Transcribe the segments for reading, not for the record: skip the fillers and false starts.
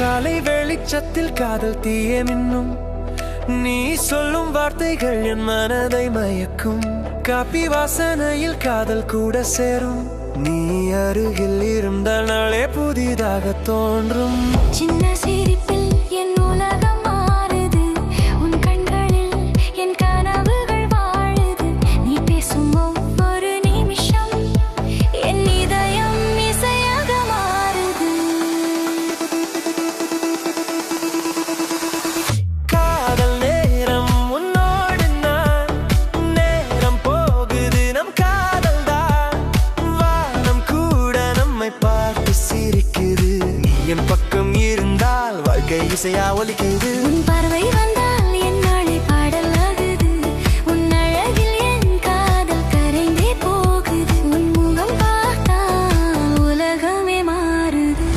காலை வெளிச்சத்தில் காதல் தீய மின்னும், நீ சொல்லும் வார்த்தைகள் என் மனதை மயக்கும். காப்பி வாசனையில் காதல் கூட சேரும், நீ அருகில் இருந்தால் நாளே புதிதாக தோன்றும். சின்ன சிரிப்பில் என் உலகம் மாறுது, உன் கண்களில் என் கனவுகள் வாழுது. நீ பேசும் ஒவ்வொரு நிமிஷம் என் இதயம் இசையாக மாறுது. காதல் நேரம் உன்னோடு நான், நேரம் போகுது நம் காதல் தான். வானம் கூட நம்மை பார்த்து சிரிக்குது, நீ என் பக்கம் இருந்தால் வாழ்க்கை இசையா ஒலிக்குது. உன் பார்வை வந்தால் என் நாளை பாடல் ஆகுது, உன் அழகில் என் காதல் கரைந்தே போகுது. உன் முகம் பார்த்தால் உலகமே மாறுது.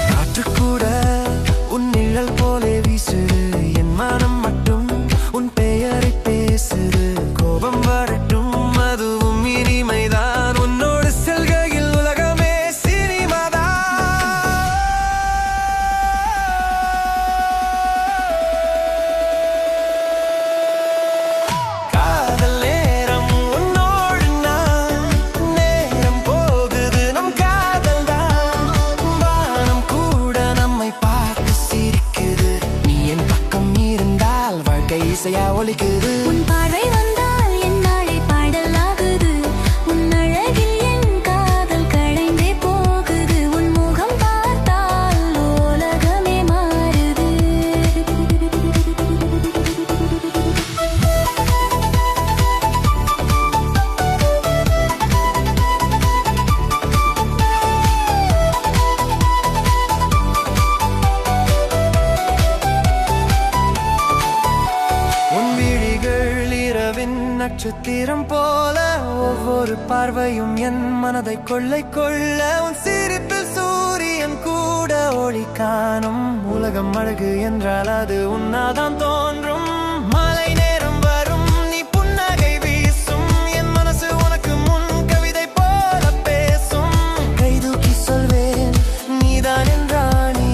காற்று கூட உன் நிழல் போலே வீசுது, என் மனம் மட்டும் உன் பெயரை பேசுது. கோபம் வரட்டும் அதுவும் இனிமைதான், உன்னோடு செல்கையில் உலகமே சினிமாதான். காதல் நேரம் உன்னோடு நான், நேரம் போகுது நம் காதல் தான். வானம் கூட நம்மை பார்த்து சிரிக்குது, நீ என் பக்கம் இருந்தால் வாழ்க்கை இசையா ஒலிக்குது. உன் பார்வை வந்தால் என் நாளை பாடல் ஆகுது, உன் அழகில் என் காதல் கரைந்தே போகுது. உன் முகம் பார்த்தால் உலகமே மாறுது. உன் விழிகள் இரவின் நட்சத்திரம் போல, ஒவ்வொரு பார்வையும் என் மனதை கொள்ளை கொள்ள. உன் சிரிப்பில் சூரியன் கூட ஒளி காணும், உலகம் அழகு என்றால் அது உன்னாதான் தோன்றும். மாலை நேரம் வரும் நீ புன்னகை வீசும், என் மனசு உனக்கு முன் கவிதை போல பேசும். கைதூக்கி சொல்வேன் நீதான் என் ராணி.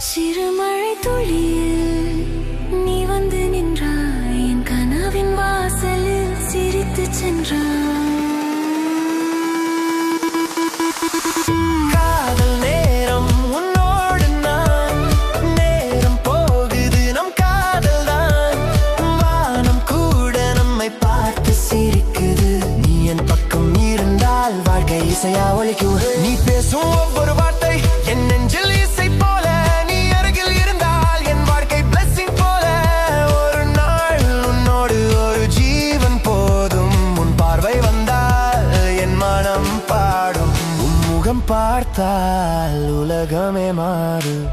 சிறுமழை துளியில் நீ வந்து நின்றாய், என் கனவின் வாசலில் சிரித்து சென்றாய். காதல் நேரம் உன்னோடு நான், நேரம் போகுது நம் காதல் தான். வானம் கூட நம்மை பார்த்து சிரிக்குது, நீ என் பக்கம் இருந்தால் வாழ்க்கை இசையா ஒலிக்குது. நீ பேசும் ஒவ்வொரு வார்த்தை என் நெஞ்சில் இசை போல, நீ அருகில் இருந்தால் என் வாழ்க்கை blessing போல. ஒரு நாள் உன்னோடு ஒரு ஜீவன் போதும், உன் பார்வை வந்தால் என் மனம் பாடும். உன் முகம் பார்த்தால் உலகமே மாறும்.